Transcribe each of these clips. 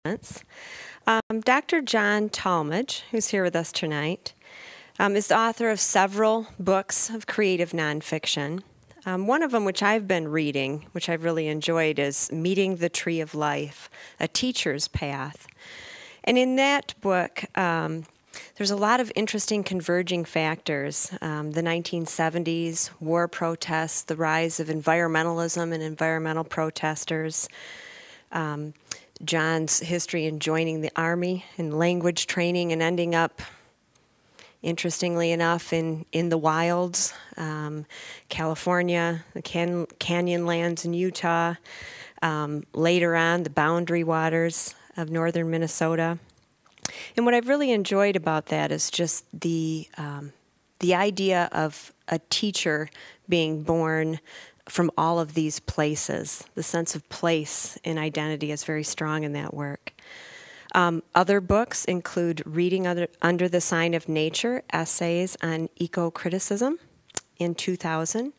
Dr. John Tallmadge, who's here with us tonight, is the author of several books of creative nonfiction. One of them, which I've been reading, which I've really enjoyed, is Meeting the Tree of Life, A Teacher's Path. And in that book, there's a lot of interesting converging factors. The 1970s, war protests, the rise of environmentalism and environmental protesters, John's history in joining the Army and language training and ending up, interestingly enough, in the wilds, California, the canyon lands in Utah, later on the boundary waters of northern Minnesota. And what I've really enjoyed about that is just the idea of a teacher being born from all of these places. The sense of place and identity is very strong in that work. Other books include Reading Under the Sign of Nature, Essays on Eco-Criticism in 2000,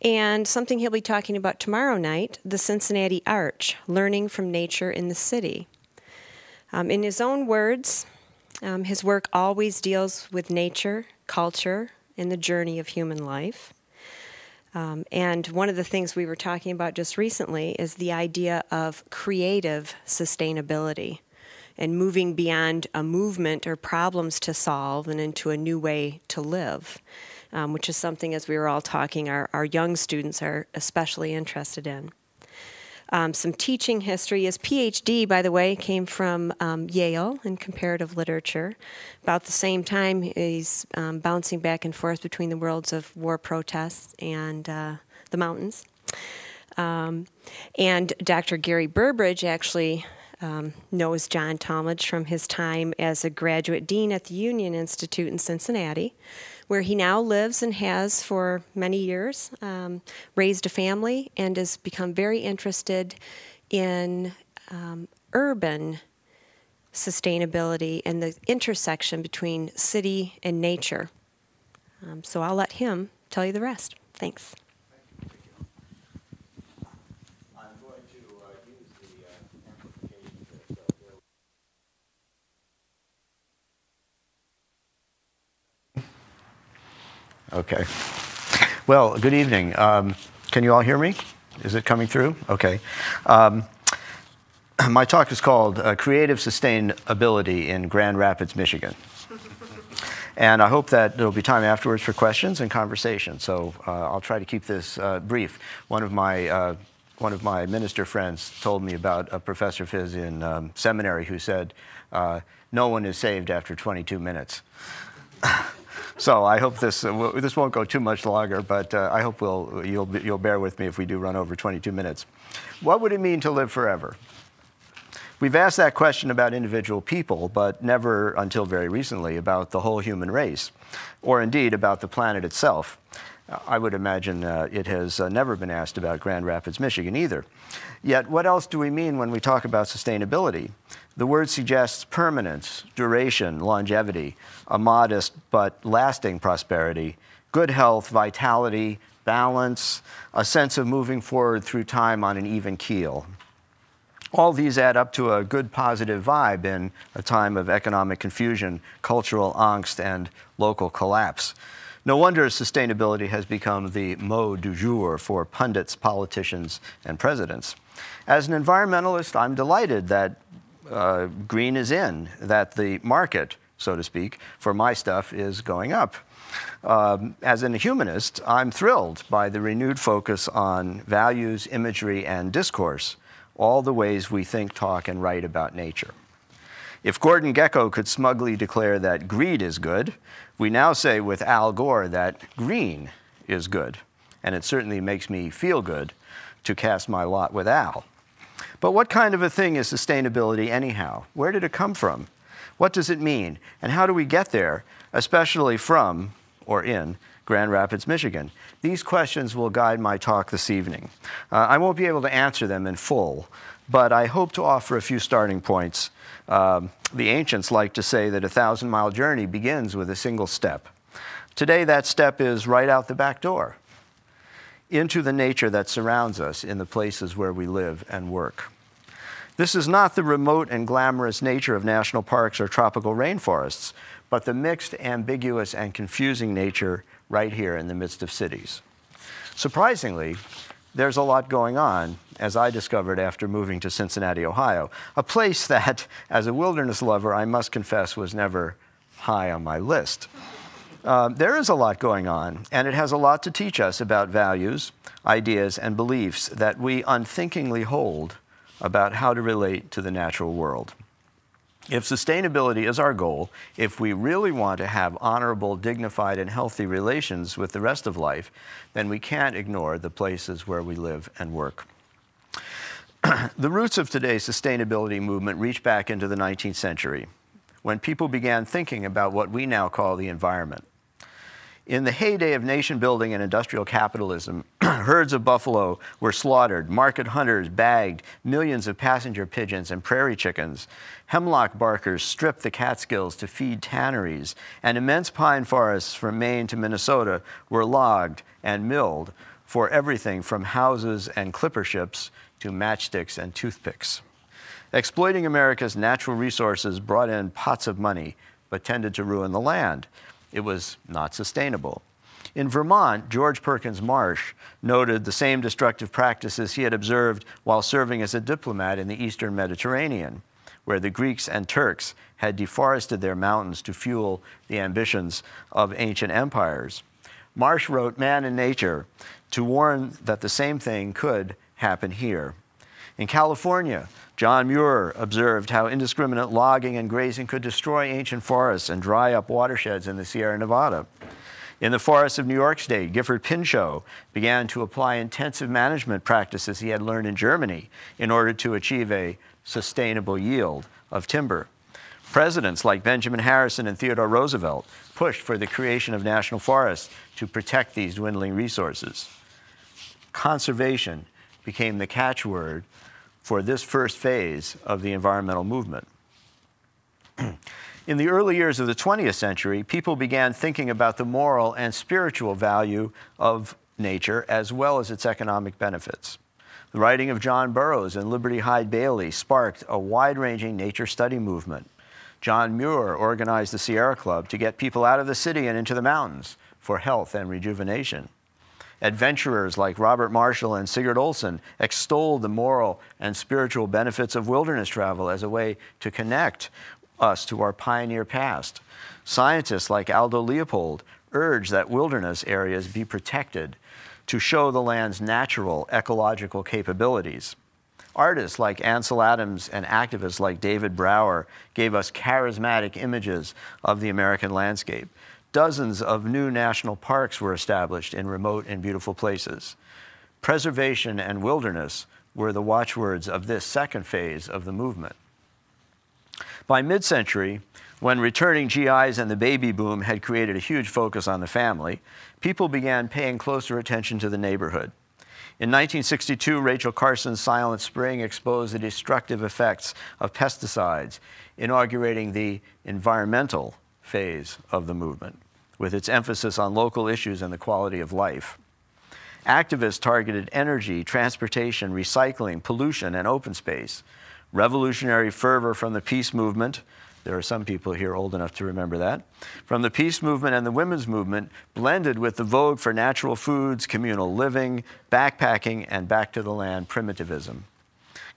and something he'll be talking about tomorrow night, The Cincinnati Arch, Learning from Nature in the City. In his own words, his work always deals with nature, culture, and the journey of human life. And one of the things we were talking about just recently is the idea of creative sustainability and moving beyond a movement or problems to solve and into a new way to live, which is something, as we were all talking, our young students are especially interested in. Some teaching history. His PhD, by the way, came from Yale in comparative literature. About the same time, he's bouncing back and forth between the worlds of war protests and the mountains. And Dr. Gary Burbridge actually knows John Tallmadge from his time as a graduate dean at the Union Institute in Cincinnati, where he now lives and has for many years, raised a family, and has become very interested in urban sustainability and the intersection between city and nature. So I'll let him tell you the rest. Thanks. I'm going to use the amplification that Okay. Well, good evening. Can you all hear me? Is it coming through? Okay. My talk is called Creative Sustainability in Grand Rapids, Michigan. And I hope that there will be time afterwards for questions and conversation. So I'll try to keep this brief. One of my minister friends told me about a professor of his in seminary who said, no one is saved after 22 minutes. So I hope this won't go too much longer, but I hope you'll bear with me if we do run over 22 minutes. What would it mean to live forever? We've asked that question about individual people, but never until very recently about the whole human race, or indeed about the planet itself. I would imagine it has never been asked about Grand Rapids, Michigan either. Yet what else do we mean when we talk about sustainability? The word suggests permanence, duration, longevity, a modest but lasting prosperity, good health, vitality, balance, a sense of moving forward through time on an even keel. All these add up to a good positive vibe in a time of economic confusion, cultural angst, and local collapse. No wonder sustainability has become the mot du jour for pundits, politicians, and presidents. As an environmentalist, I'm delighted that green is in, that the market, so to speak, for my stuff is going up. As a humanist, I'm thrilled by the renewed focus on values, imagery, and discourse, all the ways we think, talk, and write about nature. If Gordon Gekko could smugly declare that greed is good, we now say with Al Gore that green is good. And it certainly makes me feel good to cast my lot with Al. But what kind of a thing is sustainability anyhow? Where did it come from? What does it mean? And how do we get there, especially from or in Grand Rapids, Michigan? These questions will guide my talk this evening. I won't be able to answer them in full, but I hope to offer a few starting points. The ancients like to say that a 1,000-mile journey begins with a single step. Today, that step is right out the back door, into the nature that surrounds us in the places where we live and work. This is not the remote and glamorous nature of national parks or tropical rainforests, but the mixed, ambiguous, and confusing nature right here in the midst of cities. Surprisingly, there's a lot going on, as I discovered after moving to Cincinnati, Ohio, a place that, as a wilderness lover, I must confess was never high on my list. There is a lot going on, and it has a lot to teach us about values, ideas, and beliefs that we unthinkingly hold about how to relate to the natural world. If sustainability is our goal, if we really want to have honorable, dignified, and healthy relations with the rest of life, then we can't ignore the places where we live and work. The roots of today's sustainability movement reach back into the 19th century, when people began thinking about what we now call the environment. In the heyday of nation building and industrial capitalism, herds of buffalo were slaughtered, market hunters bagged millions of passenger pigeons and prairie chickens, hemlock barkers stripped the Catskills to feed tanneries, and immense pine forests from Maine to Minnesota were logged and milled for everything from houses and clipper ships to matchsticks and toothpicks. Exploiting America's natural resources brought in pots of money, but tended to ruin the land. It was not sustainable. In Vermont, George Perkins Marsh noted the same destructive practices he had observed while serving as a diplomat in the Eastern Mediterranean, where the Greeks and Turks had deforested their mountains to fuel the ambitions of ancient empires. Marsh wrote Man and Nature to warn that the same thing could happen here. In California, John Muir observed how indiscriminate logging and grazing could destroy ancient forests and dry up watersheds in the Sierra Nevada. In the forests of New York State, Gifford Pinchot began to apply intensive management practices he had learned in Germany in order to achieve a sustainable yield of timber. Presidents like Benjamin Harrison and Theodore Roosevelt pushed for the creation of national forests to protect these dwindling resources. Conservation became the catchword for this first phase of the environmental movement. In the early years of the 20th century, people began thinking about the moral and spiritual value of nature as well as its economic benefits. The writing of John Burroughs and Liberty Hyde Bailey sparked a wide-ranging nature study movement. John Muir organized the Sierra Club to get people out of the city and into the mountains for health and rejuvenation. Adventurers like Robert Marshall and Sigurd Olson extolled the moral and spiritual benefits of wilderness travel as a way to connect us to our pioneer past. Scientists like Aldo Leopold urged that wilderness areas be protected to show the land's natural ecological capabilities. Artists like Ansel Adams and activists like David Brower gave us charismatic images of the American landscape. Dozens of new national parks were established in remote and beautiful places. Preservation and wilderness were the watchwords of this second phase of the movement. By mid-century, when returning GIs and the baby boom had created a huge focus on the family, people began paying closer attention to the neighborhood. In 1962, Rachel Carson's Silent Spring exposed the destructive effects of pesticides, inaugurating the environmental phase of the movement, with its emphasis on local issues and the quality of life. Activists targeted energy, transportation, recycling, pollution, and open space. Revolutionary fervor from the peace movement, there are some people here old enough to remember that, from the peace movement and the women's movement blended with the vogue for natural foods, communal living, backpacking, and back-to-the-land primitivism.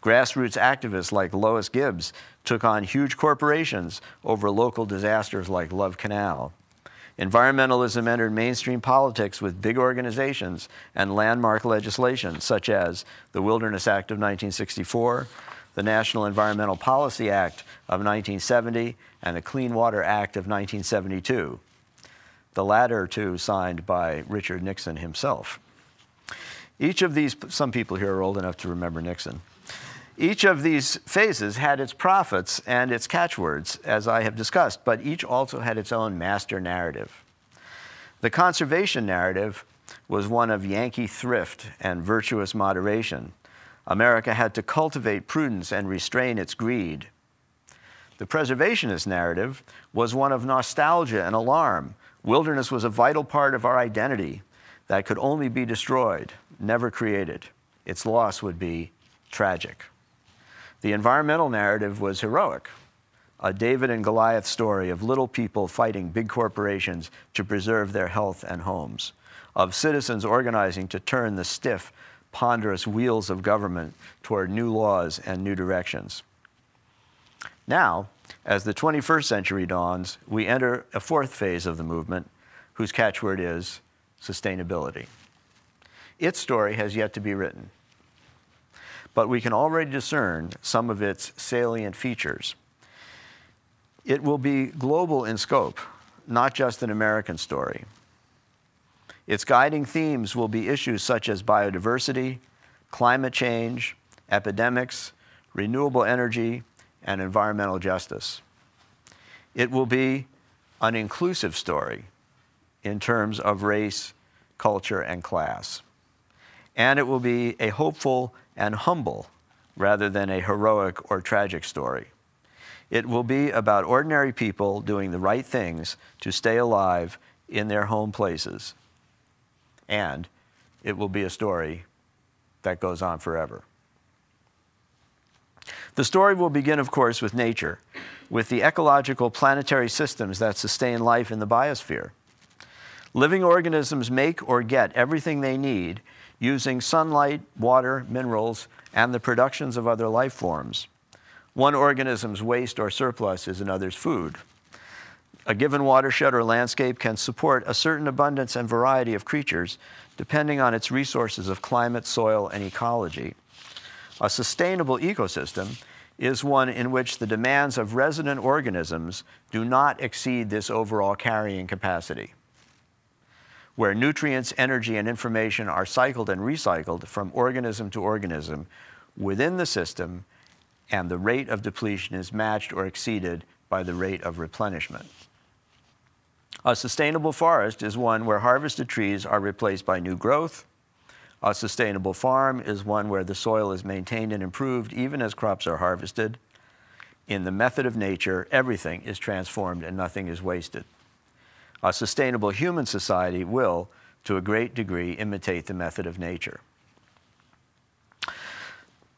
Grassroots activists like Lois Gibbs took on huge corporations over local disasters like Love Canal. Environmentalism entered mainstream politics with big organizations and landmark legislation, such as the Wilderness Act of 1964, the National Environmental Policy Act of 1970, and the Clean Water Act of 1972, the latter two signed by Richard Nixon himself. Each of these, some people here are old enough to remember Nixon. Each of these phases had its prophets and its catchwords, as I have discussed, but each also had its own master narrative. The conservation narrative was one of Yankee thrift and virtuous moderation. America had to cultivate prudence and restrain its greed. The preservationist narrative was one of nostalgia and alarm. Wilderness was a vital part of our identity that could only be destroyed, never created. Its loss would be tragic. The environmental narrative was heroic, a David and Goliath story of little people fighting big corporations to preserve their health and homes, of citizens organizing to turn the stiff, ponderous wheels of government toward new laws and new directions. Now, as the 21st century dawns, we enter a fourth phase of the movement, whose catchword is sustainability. Its story has yet to be written, but we can already discern some of its salient features. It will be global in scope, not just an American story. Its guiding themes will be issues such as biodiversity, climate change, epidemics, renewable energy, and environmental justice. It will be an inclusive story in terms of race, culture, and class. And it will be a hopeful and humble rather than a heroic or tragic story. It will be about ordinary people doing the right things to stay alive in their home places. And it will be a story that goes on forever. The story will begin, of course, with nature, with the ecological planetary systems that sustain life in the biosphere. Living organisms make or get everything they need using sunlight, water, minerals, and the productions of other life forms. One organism's waste or surplus is another's food. A given watershed or landscape can support a certain abundance and variety of creatures depending on its resources of climate, soil, and ecology. A sustainable ecosystem is one in which the demands of resident organisms do not exceed this overall carrying capacity, where nutrients, energy, and information are cycled and recycled from organism to organism within the system, and the rate of depletion is matched or exceeded by the rate of replenishment. A sustainable forest is one where harvested trees are replaced by new growth. A sustainable farm is one where the soil is maintained and improved even as crops are harvested. In the method of nature, everything is transformed and nothing is wasted. A sustainable human society will, to a great degree, imitate the method of nature.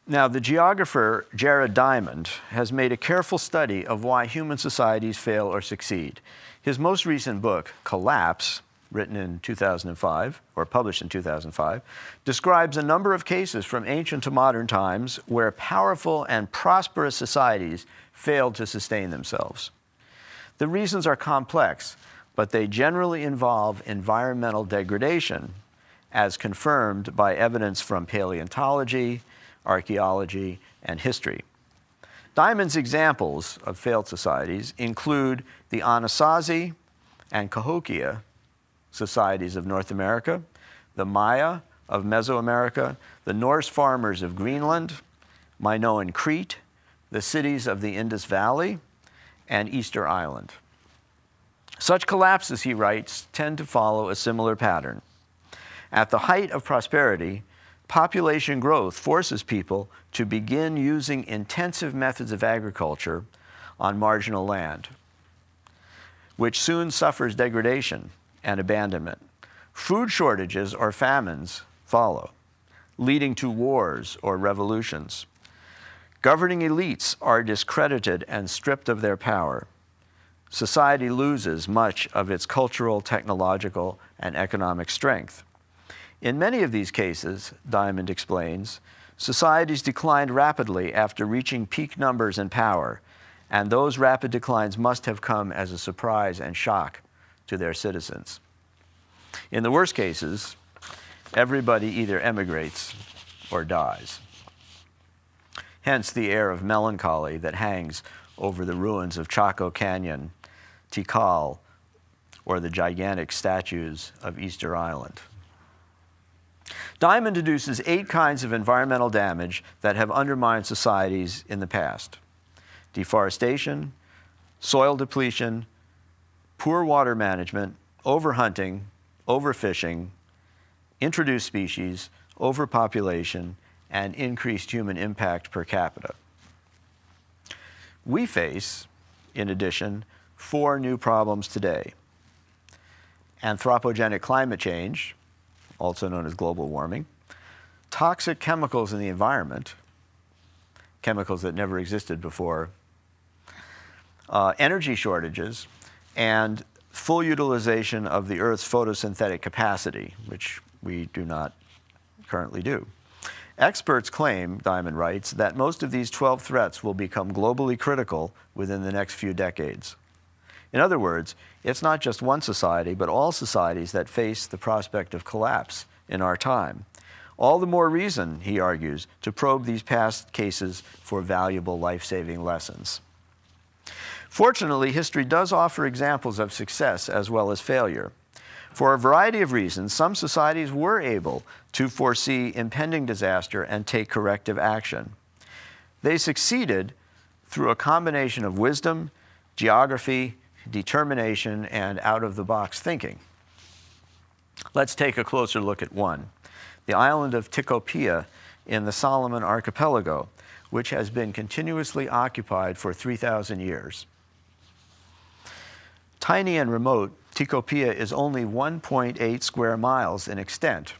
Now, the geographer Jared Diamond has made a careful study of why human societies fail or succeed. His most recent book, Collapse, written in 2005, or published in 2005, describes a number of cases from ancient to modern times where powerful and prosperous societies failed to sustain themselves. The reasons are complex, but they generally involve environmental degradation, as confirmed by evidence from paleontology, archaeology, and history. Diamond's examples of failed societies include the Anasazi and Cahokia societies of North America, the Maya of Mesoamerica, the Norse farmers of Greenland, Minoan Crete, the cities of the Indus Valley, and Easter Island. Such collapses, he writes, tend to follow a similar pattern. At the height of prosperity, population growth forces people to begin using intensive methods of agriculture on marginal land, which soon suffers degradation and abandonment. Food shortages or famines follow, leading to wars or revolutions. Governing elites are discredited and stripped of their power. Society loses much of its cultural, technological, and economic strength. In many of these cases, Diamond explains, societies declined rapidly after reaching peak numbers and power, and those rapid declines must have come as a surprise and shock to their citizens. In the worst cases, everybody either emigrates or dies. Hence the air of melancholy that hangs over the ruins of Chaco Canyon, Tikal, or the gigantic statues of Easter Island. Diamond deduces 8 kinds of environmental damage that have undermined societies in the past: deforestation, soil depletion, poor water management, overhunting, overfishing, introduced species, overpopulation, and increased human impact per capita. We face, in addition, 4 new problems today: anthropogenic climate change, also known as global warming, toxic chemicals in the environment, chemicals that never existed before, energy shortages, and full utilization of the Earth's photosynthetic capacity, which we do not currently do. Experts claim, Diamond writes, that most of these 12 threats will become globally critical within the next few decades. In other words, it's not just one society, but all societies that face the prospect of collapse in our time. All the more reason, he argues, to probe these past cases for valuable life-saving lessons. Fortunately, history does offer examples of success as well as failure. For a variety of reasons, some societies were able to foresee impending disaster and take corrective action. They succeeded through a combination of wisdom, geography, determination, and out-of-the-box thinking. Let's take a closer look at one, the island of Tikopia in the Solomon Archipelago, which has been continuously occupied for 3,000 years. Tiny and remote, Tikopia is only 1.8 square miles in extent,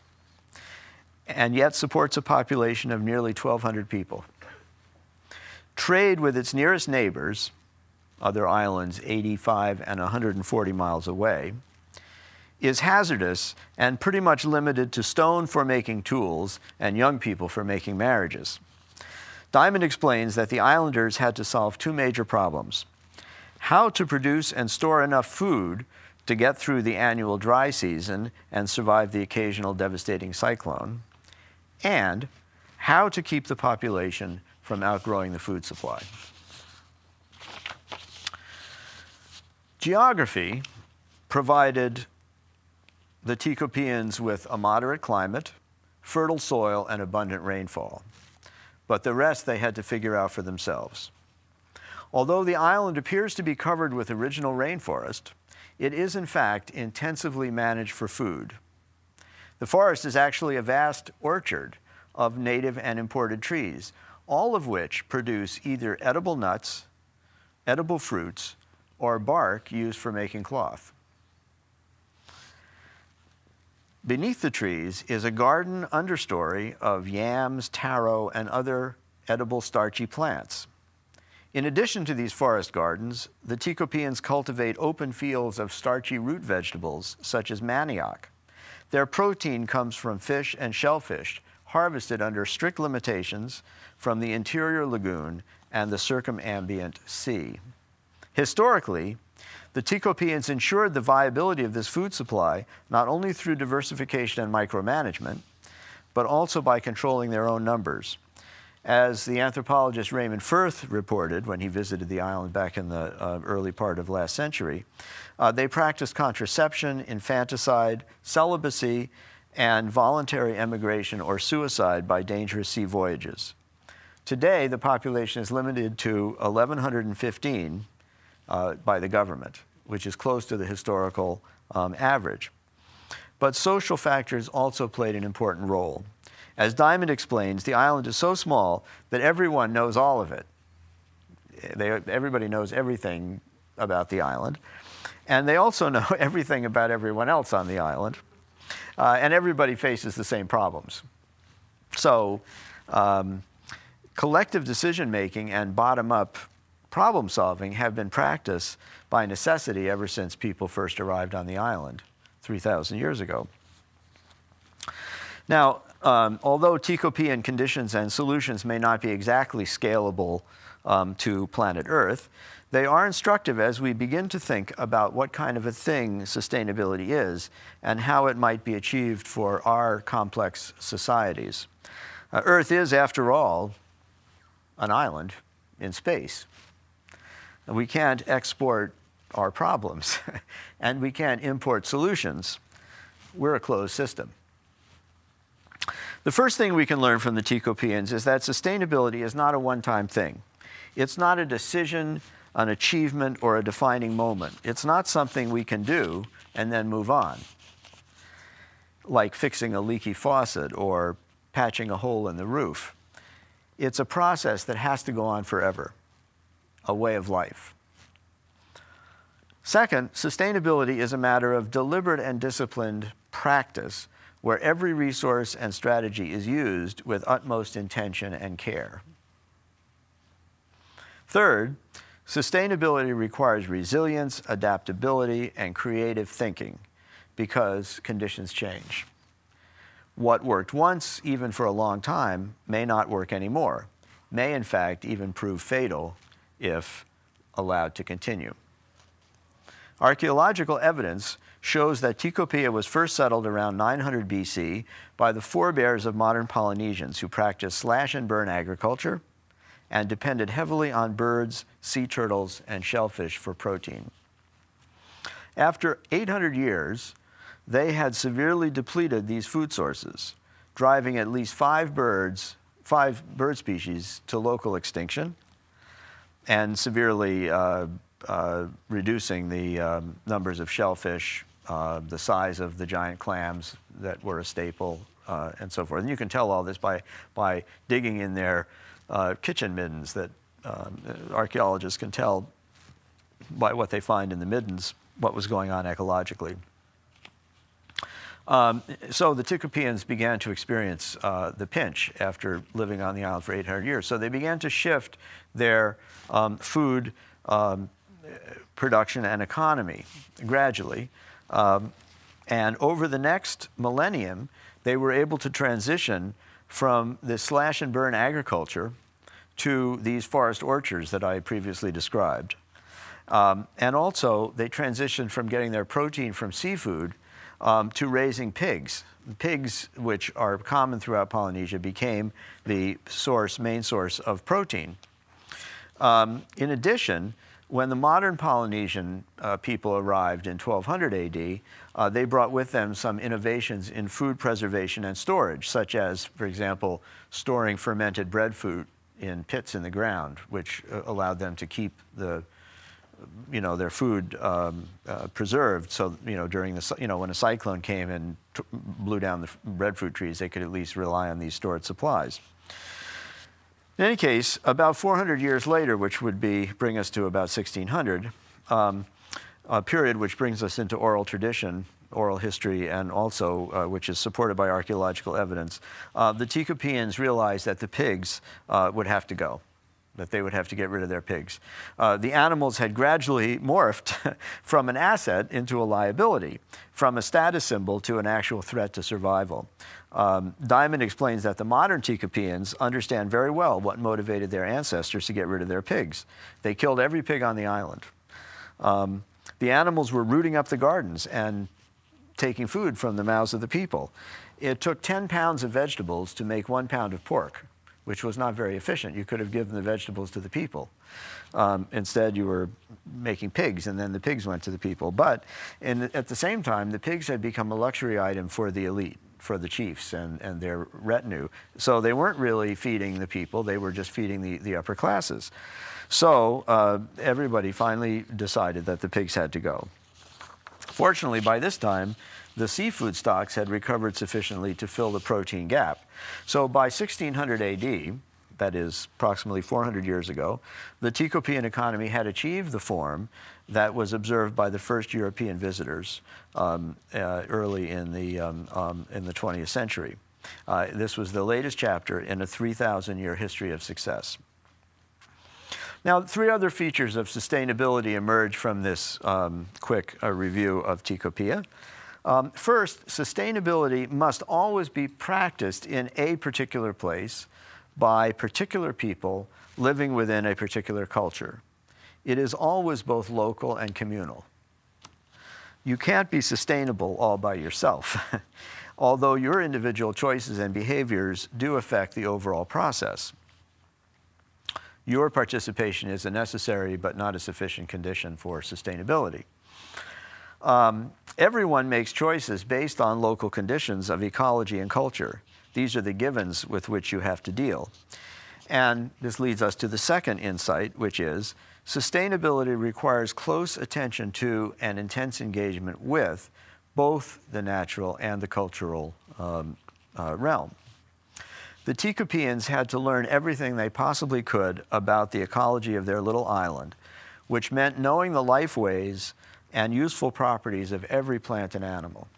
and yet supports a population of nearly 1,200 people. Trade with its nearest neighbors, other islands 85 and 140 miles away, is hazardous and pretty much limited to stone for making tools and young people for making marriages. Diamond explains that the islanders had to solve two major problems: how to produce and store enough food to get through the annual dry season and survive the occasional devastating cyclone, and how to keep the population from outgrowing the food supply. Geography provided the Tikopians with a moderate climate, fertile soil, and abundant rainfall. But the rest they had to figure out for themselves. Although the island appears to be covered with original rainforest, it is in fact intensively managed for food. The forest is actually a vast orchard of native and imported trees, all of which produce either edible nuts, edible fruits, or bark used for making cloth. Beneath the trees is a garden understory of yams, taro, and other edible starchy plants. In addition to these forest gardens, the Tikopians cultivate open fields of starchy root vegetables, such as manioc. Their protein comes from fish and shellfish, harvested under strict limitations from the interior lagoon and the circumambient sea. Historically, the Tikopians ensured the viability of this food supply not only through diversification and micromanagement, but also by controlling their own numbers. As the anthropologist Raymond Firth reported when he visited the island back in the early part of last century, they practiced contraception, infanticide, celibacy, and voluntary emigration or suicide by dangerous sea voyages. Today, the population is limited to 1,115 by the government, which is close to the historical average. But social factors also played an important role. As Diamond explains, the island is so small that everyone knows all of it. Everybody knows everything about the island. And they also know everything about everyone else on the island. And everybody faces the same problems. So collective decision-making and bottom-up problem solving have been practiced by necessity ever since people first arrived on the island 3,000 years ago. Now, although Tikopian conditions and solutions may not be exactly scalable to planet Earth, they are instructive as we begin to think about what kind of a thing sustainability is and how it might be achieved for our complex societies. Earth is, after all, an island in space. We can't export our problems, and we can't import solutions. We're a closed system. The first thing we can learn from the Tikopians is that sustainability is not a one-time thing. It's not a decision, an achievement, or a defining moment. It's not something we can do and then move on, like fixing a leaky faucet or patching a hole in the roof. It's a process that has to go on forever, a way of life. Second, sustainability is a matter of deliberate and disciplined practice where every resource and strategy is used with utmost intention and care. Third, sustainability requires resilience, adaptability, and creative thinking because conditions change. What worked once, even for a long time, may not work anymore, may in fact even prove fatal if allowed to continue. Archaeological evidence shows that Tikopia was first settled around 900 BC by the forebears of modern Polynesians who practiced slash-and-burn agriculture and depended heavily on birds, sea turtles, and shellfish for protein. After 800 years, they had severely depleted these food sources, driving at least five bird species to local extinction and severely reducing the numbers of shellfish, the size of the giant clams that were a staple, and so forth. And you can tell all this by digging in their kitchen middens that archaeologists can tell by what they find in the middens what was going on ecologically. So the Tikopians began to experience the pinch after living on the island for 800 years. So they began to shift their food production and economy gradually. And over the next millennium, they were able to transition from the slash-and-burn agriculture to these forest orchards that I previously described. And also, they transitioned from getting their protein from seafood to raising pigs. Pigs, which are common throughout Polynesia, became the main source of protein. In addition, when the modern Polynesian people arrived in 1200 AD, they brought with them some innovations in food preservation and storage, such as, for example, storing fermented breadfruit in pits in the ground, which allowed them to keep their food preserved. So, during the, when a cyclone came and blew down the breadfruit trees, they could at least rely on these stored supplies. In any case, about 400 years later, which would bring us to about 1600, a period which brings us into oral tradition, oral history, and also which is supported by archaeological evidence, the Tikopians realized that the pigs would have to go, that they would have to get rid of their pigs. The animals had gradually morphed from an asset into a liability, from a status symbol to an actual threat to survival. Diamond explains that the modern Tikopians understand very well what motivated their ancestors to get rid of their pigs. They killed every pig on the island. The animals were rooting up the gardens and taking food from the mouths of the people. It took 10 pounds of vegetables to make 1 pound of pork, which was not very efficient. You could have given the vegetables to the people. Instead, you were making pigs, and then the pigs went to the people. But at the same time, the pigs had become a luxury item for the elite, for the chiefs and their retinue. So they weren't really feeding the people, they were just feeding the upper classes. So everybody finally decided that the pigs had to go. Fortunately, by this time, the seafood stocks had recovered sufficiently to fill the protein gap. So by 1600 AD, that is approximately 400 years ago, the Tikopian economy had achieved the form that was observed by the first European visitors early in the 20th century. This was the latest chapter in a 3,000-year history of success. Now, 3 other features of sustainability emerge from this quick review of Tikopia. First, sustainability must always be practiced in a particular place by particular people living within a particular culture. It is always both local and communal. You can't be sustainable all by yourself, although your individual choices and behaviors do affect the overall process. Your participation is a necessary but not a sufficient condition for sustainability. Everyone makes choices based on local conditions of ecology and culture. These are the givens with which you have to deal. And this leads us to the second insight, which is sustainability requires close attention to and intense engagement with both the natural and the cultural realm. The Tikopians had to learn everything they possibly could about the ecology of their little island, which meant knowing the lifeways and useful properties of every plant and animal.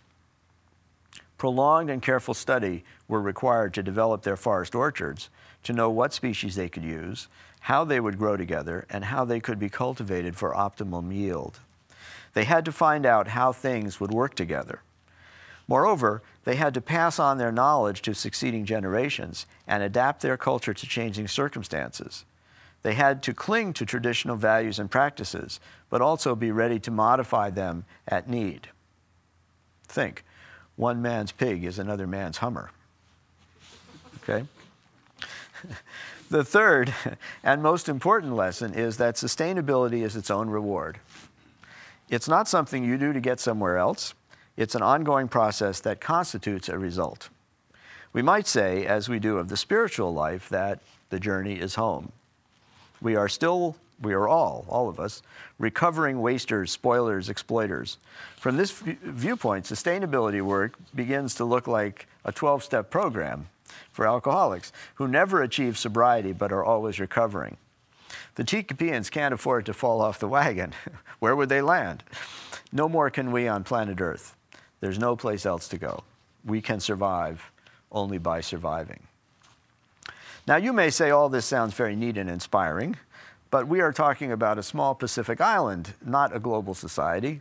Prolonged and careful study were required to develop their forest orchards, to know what species they could use, how they would grow together, and how they could be cultivated for optimum yield. They had to find out how things would work together. Moreover, they had to pass on their knowledge to succeeding generations and adapt their culture to changing circumstances. They had to cling to traditional values and practices, but also be ready to modify them at need. Think, one man's pig is another man's Hummer. Okay? The third and most important lesson is that sustainability is its own reward. It's not something you do to get somewhere else. It's an ongoing process that constitutes a result. We might say, as we do of the spiritual life, that the journey is home. We are all of us, recovering wasters, spoilers, exploiters. From this viewpoint, sustainability work begins to look like a 12-step program for alcoholics who never achieve sobriety but are always recovering. The Tecapeans can't afford to fall off the wagon. Where would they land? No more can we on planet Earth. There's no place else to go. We can survive only by surviving. Now, you may say all this sounds very neat and inspiring, but we are talking about a small Pacific island, not a global society.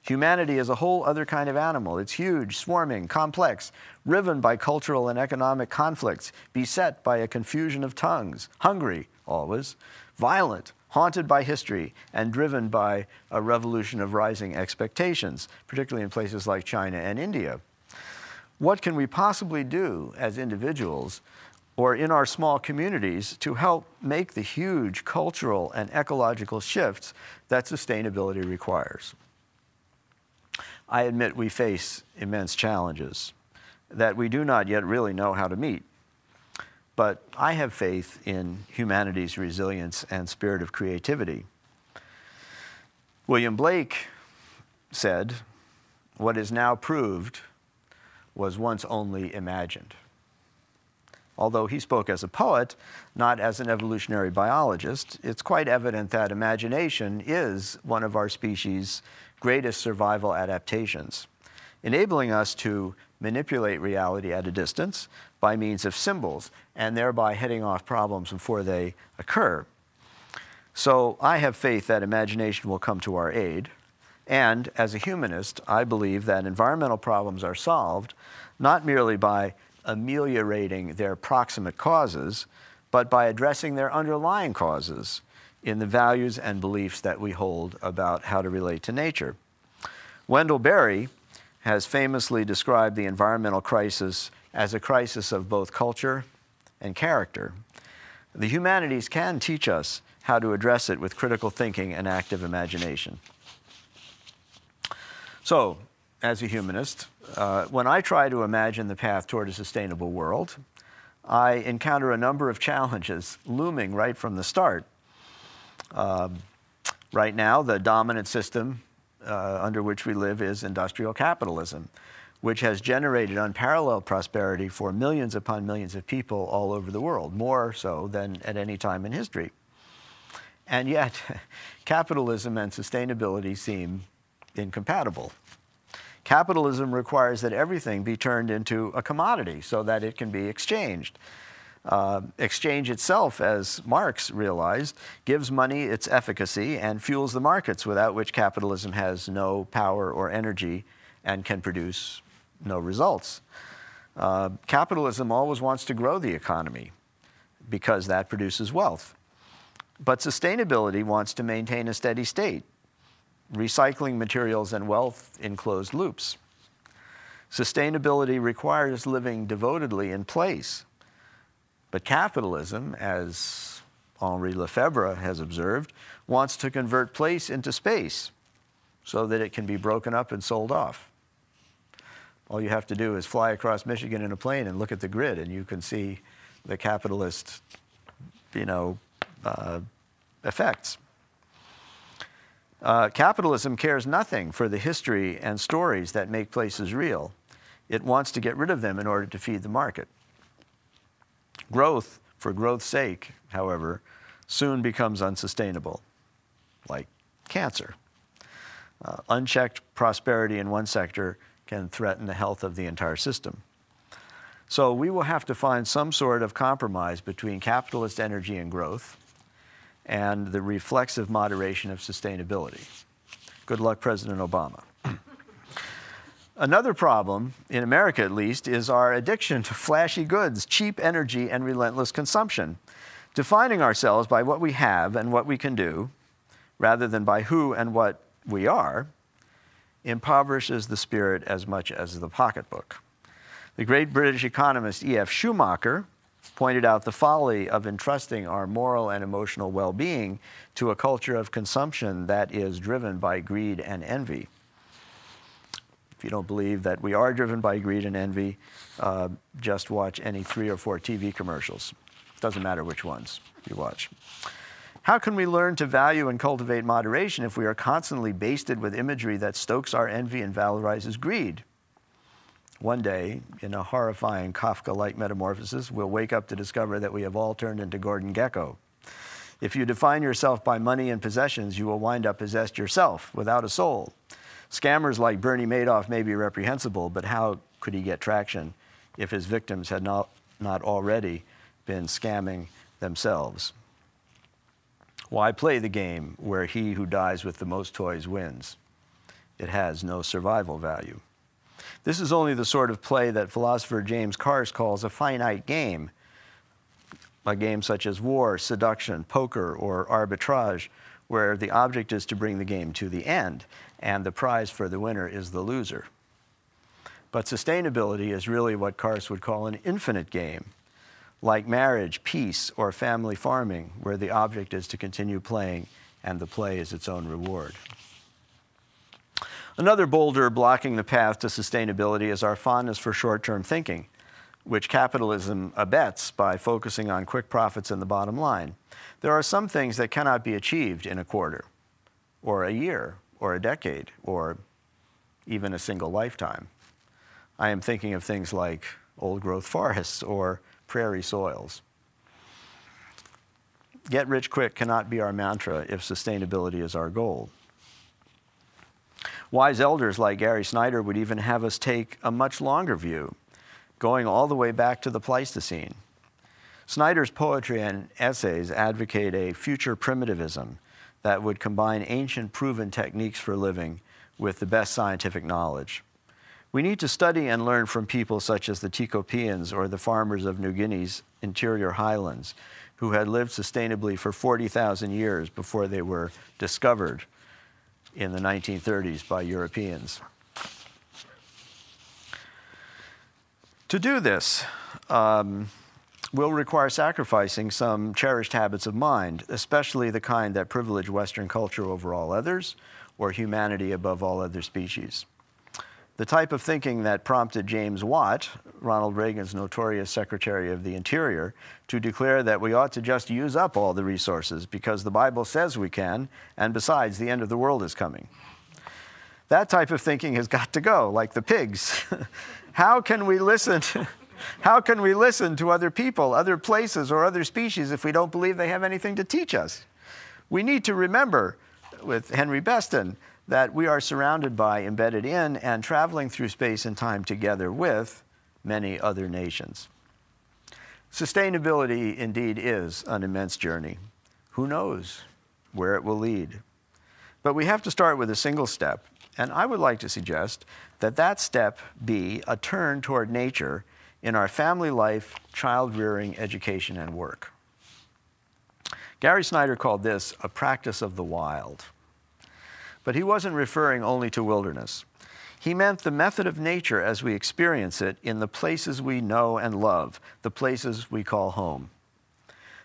Humanity is a whole other kind of animal. It's huge, swarming, complex, riven by cultural and economic conflicts, beset by a confusion of tongues, hungry, always, violent, haunted by history, and driven by a revolution of rising expectations, particularly in places like China and India. What can we possibly do as individuals or in our small communities to help make the huge cultural and ecological shifts that sustainability requires? I admit we face immense challenges that we do not yet really know how to meet. But I have faith in humanity's resilience and spirit of creativity. William Blake said, "What is now proved was once only imagined." Although he spoke as a poet, not as an evolutionary biologist, it's quite evident that imagination is one of our species' greatest survival adaptations, enabling us to manipulate reality at a distance by means of symbols, and thereby heading off problems before they occur. So I have faith that imagination will come to our aid, and as a humanist, I believe that environmental problems are solved not merely by ameliorating their proximate causes, but by addressing their underlying causes in the values and beliefs that we hold about how to relate to nature. Wendell Berry has famously described the environmental crisis as a crisis of both culture and character. The humanities can teach us how to address it with critical thinking and active imagination. So, as a humanist, when I try to imagine the path toward a sustainable world, I encounter a number of challenges looming right from the start. Right now, the dominant system under which we live is industrial capitalism, which has generated unparalleled prosperity for millions upon millions of people all over the world, more so than at any time in history. And yet, capitalism and sustainability seem incompatible. Capitalism requires that everything be turned into a commodity so that it can be exchanged. Exchange itself, as Marx realized, gives money its efficacy and fuels the markets, without which capitalism has no power or energy and can produce no results. Capitalism always wants to grow the economy because that produces wealth. But sustainability wants to maintain a steady state, recycling materials and wealth in closed loops. Sustainability requires living devotedly in place. But capitalism, as Henri Lefebvre has observed, wants to convert place into space so that it can be broken up and sold off. All you have to do is fly across Michigan in a plane and look at the grid, and you can see the capitalist, effects. Capitalism cares nothing for the history and stories that make places real. It wants to get rid of them in order to feed the market. Growth, for growth's sake, however, soon becomes unsustainable, like cancer. Unchecked prosperity in one sector can threaten the health of the entire system. So we will have to find some sort of compromise between capitalist energy and growth and the reflexive moderation of sustainability. Good luck, President Obama. Another problem, in America at least, is our addiction to flashy goods, cheap energy, and relentless consumption. Defining ourselves by what we have and what we can do, rather than by who and what we are, impoverishes the spirit as much as the pocketbook. The great British economist E.F. Schumacher pointed out the folly of entrusting our moral and emotional well-being to a culture of consumption that is driven by greed and envy. If you don't believe that we are driven by greed and envy, just watch any 3 or 4 TV commercials. Doesn't matter which ones you watch. How can we learn to value and cultivate moderation if we are constantly basted with imagery that stokes our envy and valorizes greed? One day, in a horrifying Kafka-like metamorphosis, we'll wake up to discover that we have all turned into Gordon Gekko. If you define yourself by money and possessions, you will wind up possessed yourself, without a soul. Scammers like Bernie Madoff may be reprehensible, but how could he get traction if his victims had not already been scamming themselves? Why play the game where he who dies with the most toys wins? It has no survival value. This is only the sort of play that philosopher James Carse calls a finite game. A game such as war, seduction, poker, or arbitrage, where the object is to bring the game to the end, and the prize for the winner is the loser. But sustainability is really what Carse would call an infinite game, like marriage, peace, or family farming, where the object is to continue playing and the play is its own reward. Another boulder blocking the path to sustainability is our fondness for short-term thinking, which capitalism abets by focusing on quick profits and the bottom line. There are some things that cannot be achieved in a quarter, or a year, or a decade, or even a single lifetime. I am thinking of things like old-growth forests or prairie soils. Get rich quick cannot be our mantra if sustainability is our goal. Wise elders like Gary Snyder would even have us take a much longer view, going all the way back to the Pleistocene. Snyder's poetry and essays advocate a future primitivism that would combine ancient proven techniques for living with the best scientific knowledge. We need to study and learn from people such as the Ticopeans or the farmers of New Guinea's interior highlands, who had lived sustainably for 40,000 years before they were discovered in the 1930s by Europeans. To do this will require sacrificing some cherished habits of mind, especially the kind that privilege Western culture over all others, or humanity above all other species. The type of thinking that prompted James Watt, Ronald Reagan's notorious Secretary of the Interior, to declare that we ought to just use up all the resources because the Bible says we can, and besides, the end of the world is coming. That type of thinking has got to go, like the pigs. How can we listen to other people, other places, or other species if we don't believe they have anything to teach us? We need to remember, with Henry Beston, that we are surrounded by, embedded in, and traveling through space and time together with many other nations. Sustainability indeed is an immense journey. Who knows where it will lead? But we have to start with a single step, and I would like to suggest that that step be a turn toward nature in our family life, child rearing, education, and work. Gary Snyder called this a practice of the wild. But he wasn't referring only to wilderness. He meant the method of nature as we experience it in the places we know and love, the places we call home.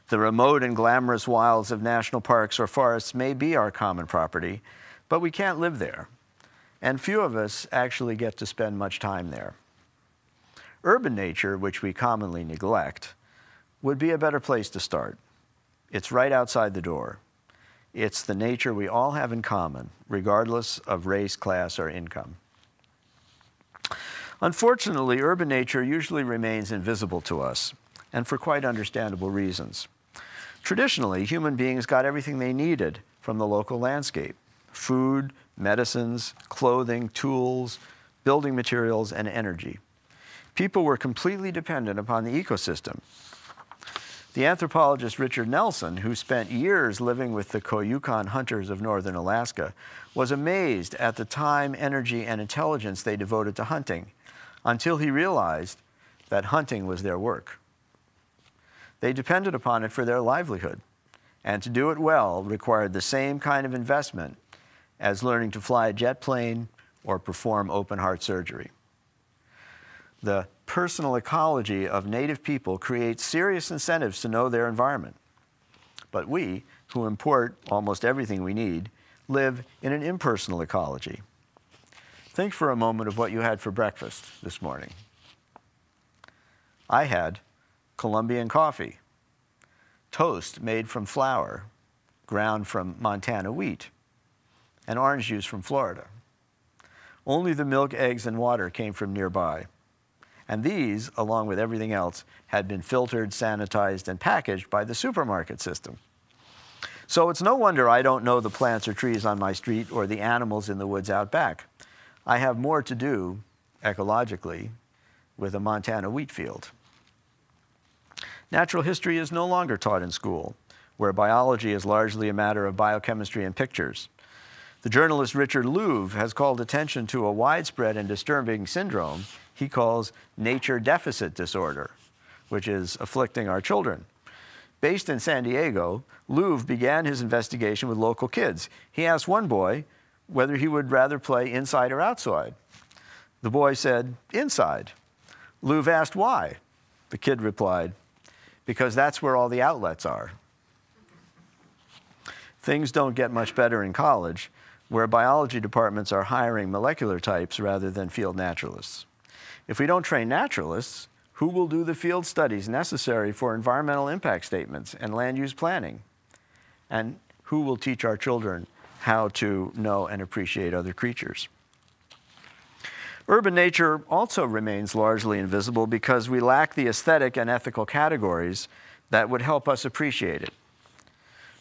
The remote and glamorous wilds of national parks or forests may be our common property, but we can't live there. And few of us actually get to spend much time there. Urban nature, which we commonly neglect, would be a better place to start. It's right outside the door. It's the nature we all have in common, regardless of race, class, or income. Unfortunately, urban nature usually remains invisible to us, and for quite understandable reasons. Traditionally, human beings got everything they needed from the local landscape: food, medicines, clothing, tools, building materials, and energy. People were completely dependent upon the ecosystem. The anthropologist Richard Nelson, who spent years living with the Koyukon hunters of northern Alaska, was amazed at the time, energy, and intelligence they devoted to hunting, until he realized that hunting was their work. They depended upon it for their livelihood, and to do it well required the same kind of investment as learning to fly a jet plane or perform open-heart surgery. The personal ecology of native people creates serious incentives to know their environment. But we, who import almost everything we need, live in an impersonal ecology. Think for a moment of what you had for breakfast this morning. I had Colombian coffee, toast made from flour, ground from Montana wheat, and orange juice from Florida. Only the milk, eggs, and water came from nearby. And these, along with everything else, had been filtered, sanitized, and packaged by the supermarket system. So it's no wonder I don't know the plants or trees on my street or the animals in the woods out back. I have more to do, ecologically, with a Montana wheat field. Natural history is no longer taught in school, where biology is largely a matter of biochemistry and pictures. The journalist Richard Louv has called attention to a widespread and disturbing syndrome he calls nature deficit disorder, which is afflicting our children. Based in San Diego, Louv began his investigation with local kids. He asked one boy whether he would rather play inside or outside. The boy said, inside. Louv asked why. The kid replied, because that's where all the outlets are. Things don't get much better in college, where biology departments are hiring molecular types rather than field naturalists. If we don't train naturalists, who will do the field studies necessary for environmental impact statements and land use planning? And who will teach our children how to know and appreciate other creatures? Urban nature also remains largely invisible because we lack the aesthetic and ethical categories that would help us appreciate it.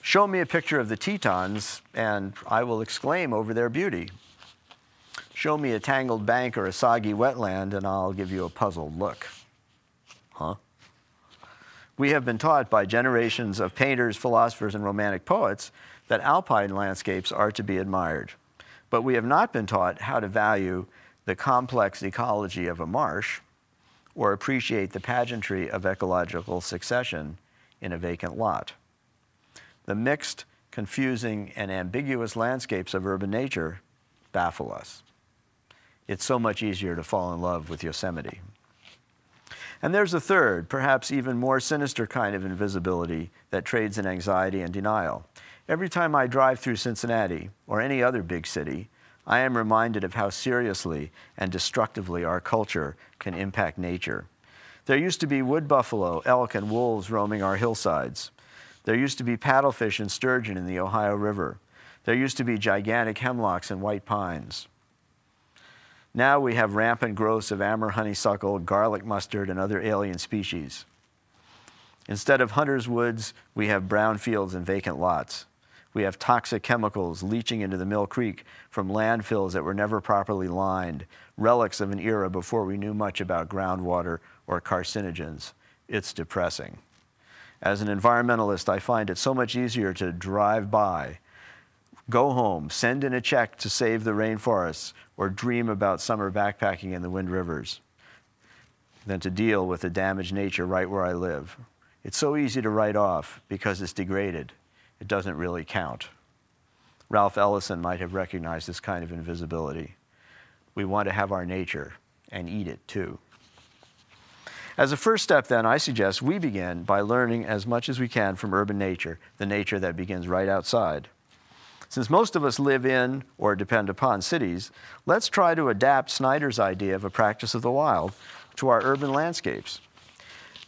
Show me a picture of the Tetons, and I will exclaim over their beauty. Show me a tangled bank or a soggy wetland, and I'll give you a puzzled look. Huh? We have been taught by generations of painters, philosophers, and romantic poets that alpine landscapes are to be admired. But we have not been taught how to value the complex ecology of a marsh or appreciate the pageantry of ecological succession in a vacant lot. The mixed, confusing, and ambiguous landscapes of urban nature baffle us. It's so much easier to fall in love with Yosemite. And there's a third, perhaps even more sinister kind of invisibility that trades in anxiety and denial. Every time I drive through Cincinnati or any other big city, I am reminded of how seriously and destructively our culture can impact nature. There used to be wood buffalo, elk, and wolves roaming our hillsides. There used to be paddlefish and sturgeon in the Ohio River. There used to be gigantic hemlocks and white pines. Now we have rampant growths of amber honeysuckle, garlic mustard, and other alien species. Instead of hunters' woods, we have brown fields and vacant lots. We have toxic chemicals leaching into the Mill Creek from landfills that were never properly lined, relics of an era before we knew much about groundwater or carcinogens. It's depressing. As an environmentalist, I find it so much easier to drive by, go home, send in a check to save the rainforests, or dream about summer backpacking in the Wind Rivers than to deal with the damaged nature right where I live. It's so easy to write off because it's degraded. It doesn't really count. Ralph Ellison might have recognized this kind of invisibility. We want to have our nature and eat it too. As a first step, then, I suggest we begin by learning as much as we can from urban nature, the nature that begins right outside. Since most of us live in or depend upon cities, let's try to adapt Snyder's idea of a practice of the wild to our urban landscapes.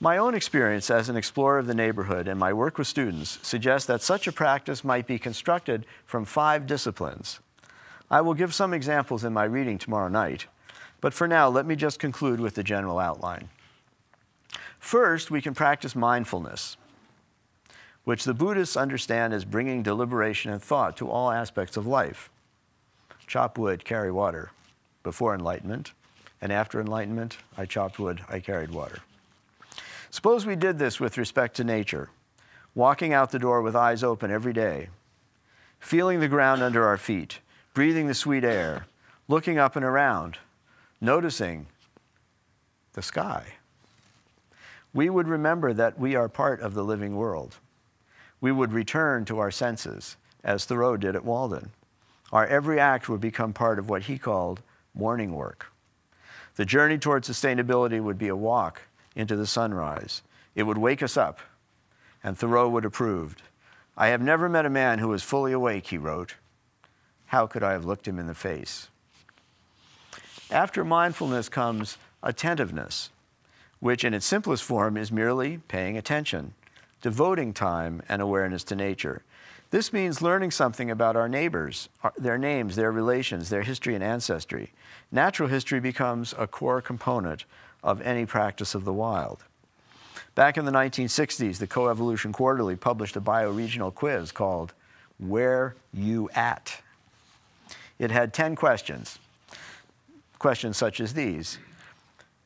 My own experience as an explorer of the neighborhood and my work with students suggests that such a practice might be constructed from 5 disciplines. I will give some examples in my reading tomorrow night, but for now, let me just conclude with the general outline. First, we can practice mindfulness, which the Buddhists understand as bringing deliberation and thought to all aspects of life. Chop wood, carry water. Before enlightenment, and after enlightenment, I chopped wood, I carried water. Suppose we did this with respect to nature, walking out the door with eyes open every day, feeling the ground under our feet, breathing the sweet air, looking up and around, noticing the sky. We would remember that we are part of the living world. We would return to our senses, as Thoreau did at Walden. Our every act would become part of what he called morning work. The journey toward sustainability would be a walk into the sunrise. It would wake us up, and Thoreau would approve. "I have never met a man who was fully awake," he wrote. "How could I have looked him in the face?" After mindfulness comes attentiveness, which in its simplest form is merely paying attention, devoting time and awareness to nature. This means learning something about our neighbors, their names, their relations, their history and ancestry. Natural history becomes a core component of any practice of the wild. Back in the 1960s, the Coevolution Quarterly published a bioregional quiz called Where You At? It had 10 questions. Questions such as these.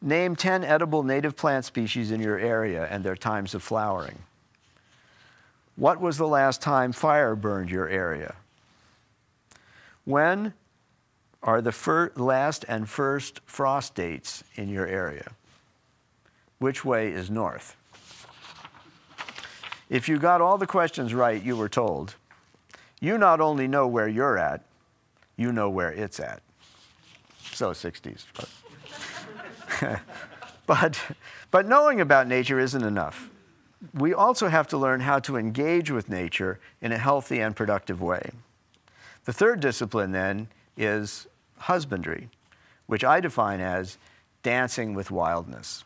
Name 10 edible native plant species in your area and their times of flowering. What was the last time fire burned your area? When are the last and first frost dates in your area? Which way is north? If you got all the questions right, you were told, you not only know where you're at, you know where it's at. So 60s. But knowing about nature isn't enough. We also have to learn how to engage with nature in a healthy and productive way. The third discipline, then, is husbandry, which I define as dancing with wildness.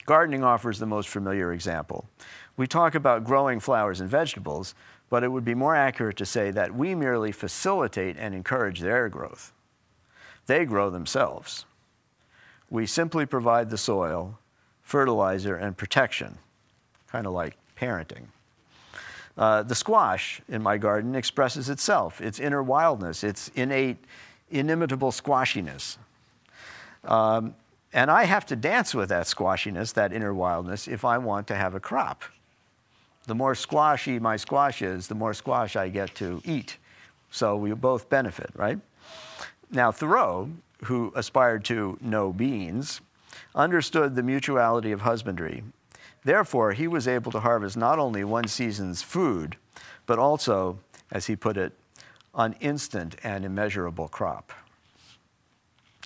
Gardening offers the most familiar example. We talk about growing flowers and vegetables, but it would be more accurate to say that we merely facilitate and encourage their growth. They grow themselves. We simply provide the soil, fertilizer, and protection, kind of like parenting. The squash in my garden expresses itself, its inner wildness, its innate, inimitable squashiness. And I have to dance with that squashiness, that inner wildness, if I want to have a crop. The more squashy my squash is, the more squash I get to eat. So we both benefit, right? Now, Thoreau, who aspired to know beans, understood the mutuality of husbandry. Therefore, he was able to harvest not only one season's food, but also, as he put it, an instant and immeasurable crop.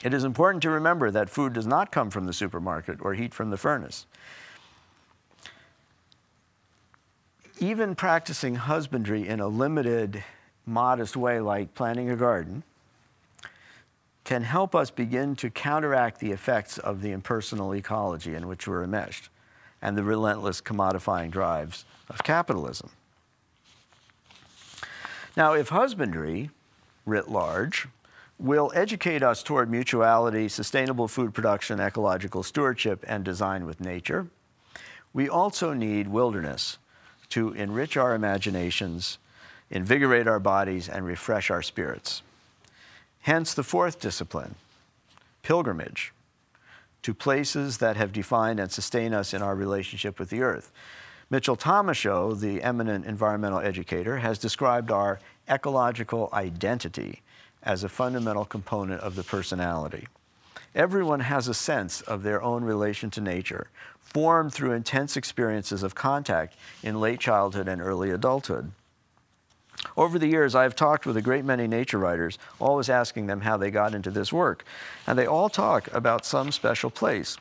It is important to remember that food does not come from the supermarket or heat from the furnace. Even practicing husbandry in a limited, modest way like planting a garden can help us begin to counteract the effects of the impersonal ecology in which we're enmeshed and the relentless commodifying drives of capitalism. Now, if husbandry, writ large, will educate us toward mutuality, sustainable food production, ecological stewardship, and design with nature, we also need wilderness to enrich our imaginations, invigorate our bodies, and refresh our spirits. Hence the fourth discipline, pilgrimage, to places that have defined and sustained us in our relationship with the earth. Mitchell Tomashow, the eminent environmental educator, has described our ecological identity as a fundamental component of the personality. Everyone has a sense of their own relation to nature, formed through intense experiences of contact in late childhood and early adulthood. Over the years, I've talked with a great many nature writers, always asking them how they got into this work, and they all talk about some special place.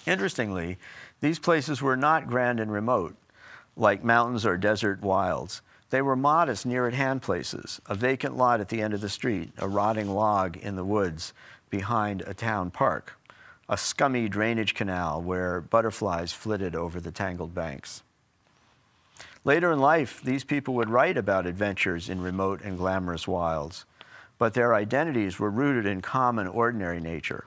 Interestingly, these places were not grand and remote, like mountains or desert wilds. They were modest, near-at-hand places, a vacant lot at the end of the street, a rotting log in the woods behind a town park, a scummy drainage canal where butterflies flitted over the tangled banks. Later in life, these people would write about adventures in remote and glamorous wilds, but their identities were rooted in common, ordinary nature.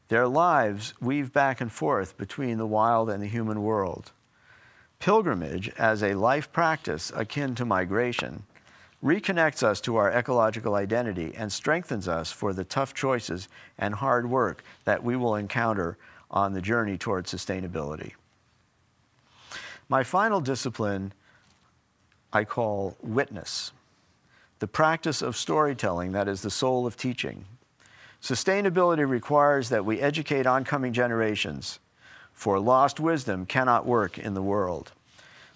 Their lives weave back and forth between the wild and the human world. Pilgrimage, as a life practice akin to migration, reconnects us to our ecological identity and strengthens us for the tough choices and hard work that we will encounter on the journey towards sustainability. My final discipline I call witness, the practice of storytelling that is the soul of teaching. Sustainability requires that we educate oncoming generations, for lost wisdom cannot work in the world.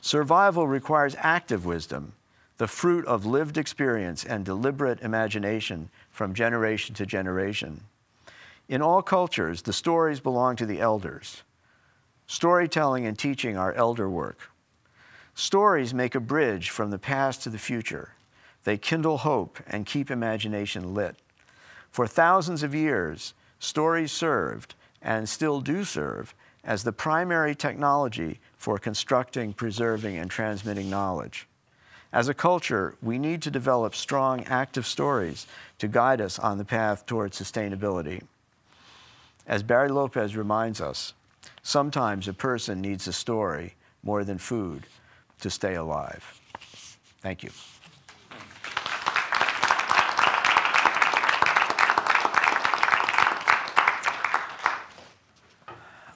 Survival requires active wisdom, the fruit of lived experience and deliberate imagination from generation to generation. In all cultures, the stories belong to the elders. Storytelling and teaching are elder work. Stories make a bridge from the past to the future. They kindle hope and keep imagination lit. For thousands of years, stories served, and still do serve, as the primary technology for constructing, preserving, and transmitting knowledge. As a culture, we need to develop strong, active stories to guide us on the path towards sustainability. As Barry Lopez reminds us, sometimes a person needs a story more than food to stay alive. Thank you.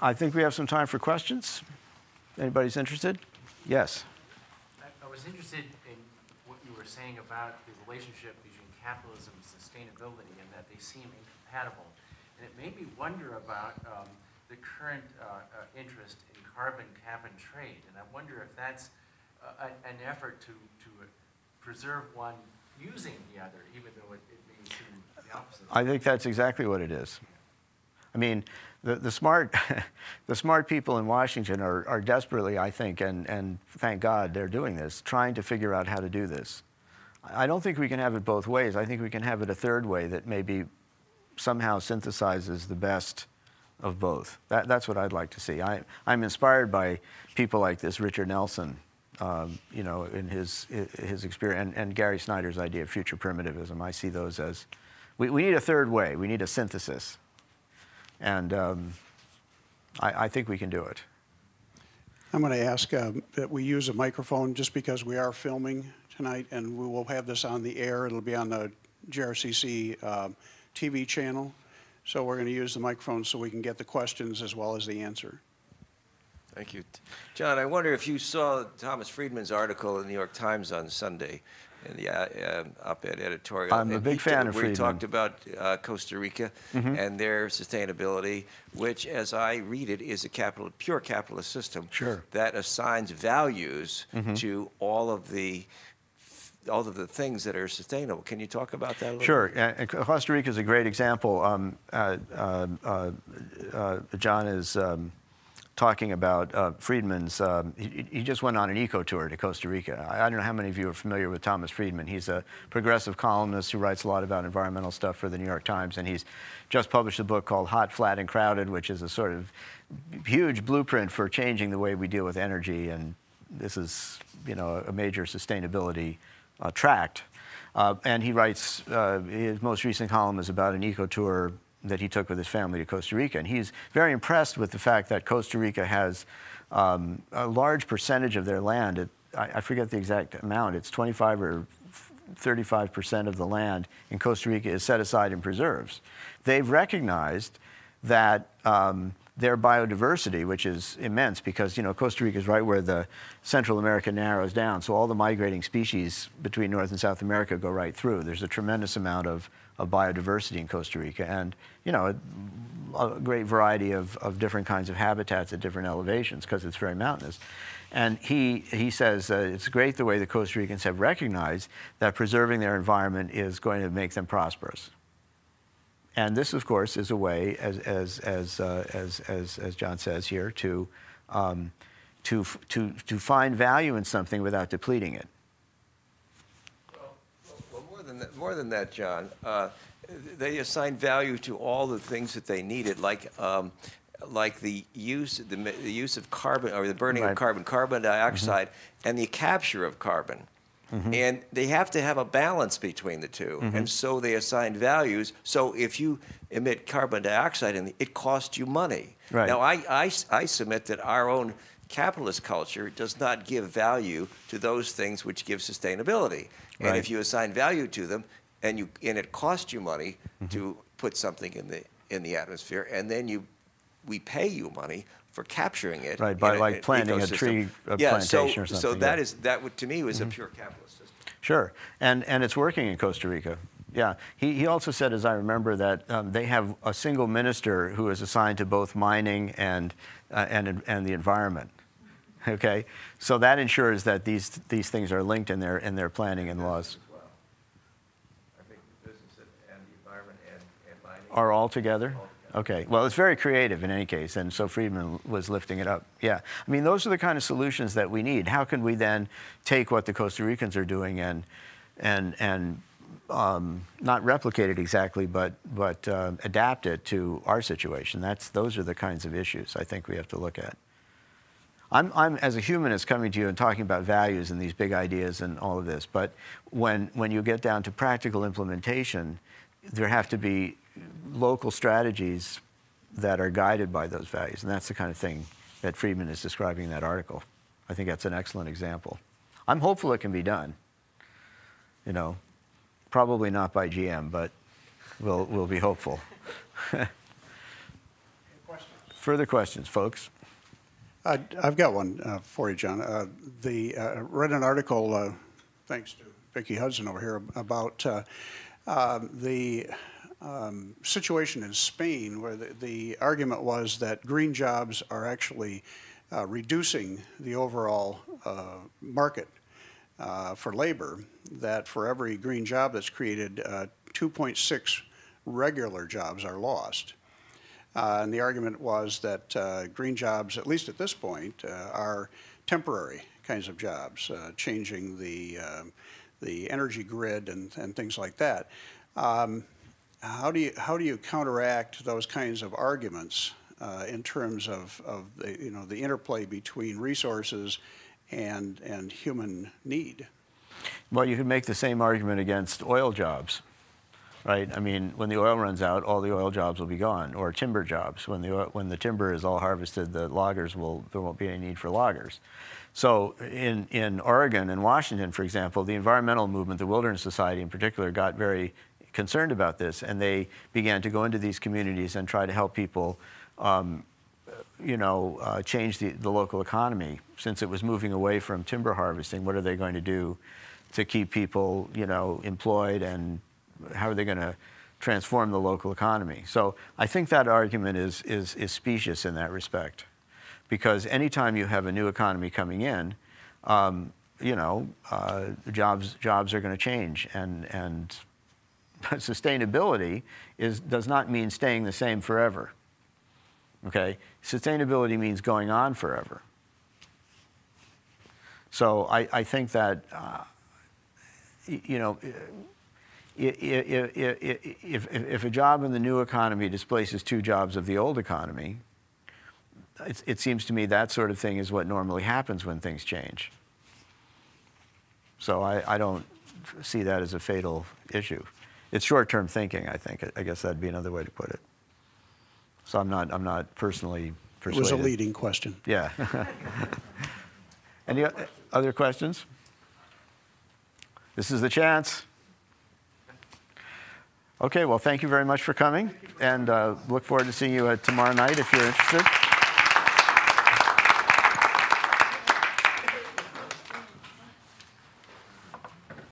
I think we have some time for questions. Anybody's interested? Yes. I was interested in what you were saying about the relationship between capitalism and sustainability, and that they seem incompatible. And it made me wonder about the current interest in carbon cap and trade. And I wonder if that's an effort to preserve one using the other, even though it may seem the opposite. I think that's exactly what it is. I mean, the smart the smart people in Washington are desperately, I think, and thank God they're doing this, trying to figure out how to do this. I don't think we can have it both ways. I think we can have it a third way that maybe somehow synthesizes the best of both. That's what I'd like to see. I'm inspired by people like this, Richard Nelson, you know, in his experience, and Gary Snyder's idea of future primitivism. I see those as, we need a third way. We need a synthesis. And I think we can do it. I'm going to ask that we use a microphone just because we are filming tonight, and we will have this on the air. It'll be on the GRCC TV channel. So we're going to use the microphone so we can get the questions as well as the answer. Thank you. John, I wonder if you saw Thomas Friedman's article in the New York Times on Sunday in the op-ed editorial. I'm a big fan of Friedman. We talked about Costa Rica and their sustainability, which, as I read it, is a pure capitalist system that assigns values to all of the things that are sustainable. Can you talk about that a little Sure. bit? Costa Rica is a great example. John is talking about Friedman's, he just went on an eco tour to Costa Rica. I don't know how many of you are familiar with Thomas Friedman. He's a progressive columnist who writes a lot about environmental stuff for the New York Times, and he's just published a book called Hot, Flat, and Crowded, which is a sort of huge blueprint for changing the way we deal with energy, and this is, you know, a major sustainability tract. And he writes, his most recent column is about an eco tour that he took with his family to Costa Rica. And he's very impressed with the fact that Costa Rica has a large percentage of their land. I forget the exact amount. It's 25 or 35% of the land in Costa Rica is set aside in preserves. They've recognized that their biodiversity, which is immense because, you know, Costa Rica is right where the Central America narrows down. So all the migrating species between North and South America go right through. There's a tremendous amount of biodiversity in Costa Rica, and, you know, a great variety of different kinds of habitats at different elevations because it's very mountainous. And he says it's great the way the Costa Ricans have recognized that preserving their environment is going to make them prosperous. And this, of course, is a way, as John says here, to find value in something without depleting it. Well, more than that, John. They assign value to all the things that they needed, like the use of carbon, or the burning of carbon dioxide, and the capture of carbon. And they have to have a balance between the two. And so they assign values. So if you emit carbon dioxide, it costs you money. Right. Now, I submit that our own capitalist culture does not give value to those things which give sustainability. And if you assign value to them, and it costs you money to put something in the atmosphere, and then you we pay you money for capturing it. Right, by like planting a tree plantation or something. So that would, to me, was a pure capitalist system. Sure, and it's working in Costa Rica. Yeah, he also said, as I remember, that they have a single minister who is assigned to both mining and the environment. Okay, so that ensures that these things are linked in their planning and laws. I think the business and the environment and mining are all together. Okay, well, it's very creative in any case, and so Friedman was lifting it up. Yeah, I mean, those are the kind of solutions that we need. How can we then take what the Costa Ricans are doing and not replicate it exactly, but adapt it to our situation? Those are the kinds of issues I think we have to look at. I'm as a humanist coming to you and talking about values and these big ideas and all of this, but when you get down to practical implementation, there have to be local strategies that are guided by those values, and that's the kind of thing that Friedman is describing in that article. I think that's an excellent example. I'm hopeful it can be done. You know, probably not by GM, but we'll be hopeful. Further questions, folks? I've got one for you, John. Read an article, thanks to Vicki Hudson over here, about the situation in Spain, where the argument was that green jobs are actually reducing the overall market for labor, that for every green job that's created, 2.6 regular jobs are lost. And the argument was that green jobs, at least at this point, are temporary kinds of jobs, changing the energy grid and things like that. How do you counteract those kinds of arguments in terms of the interplay between resources and human need? Well, you could make the same argument against oil jobs. Right. I mean, when the oil runs out, all the oil jobs will be gone, or timber jobs. When the timber is all harvested, there won't be any need for loggers. So in Oregon and Washington, for example, the environmental movement, the Wilderness Society in particular, got very concerned about this, and they began to go into these communities and try to help people, change the local economy. Since it was moving away from timber harvesting, what are they going to do to keep people, employed, and how are they going to transform the local economy? So I think that argument is specious in that respect, because anytime you have a new economy coming in, jobs are going to change, and sustainability does not mean staying the same forever. Okay, sustainability means going on forever. So I think that if a job in the new economy displaces 2 jobs of the old economy, it seems to me that sort of thing is what normally happens when things change. So I don't see that as a fatal issue. It's short-term thinking, I think. I guess that'd be another way to put it. So I'm not personally persuaded. It was a leading question. Yeah. Any other questions? This is the chance. Okay, well, thank you very much for coming, and look forward to seeing you tomorrow night if you're interested.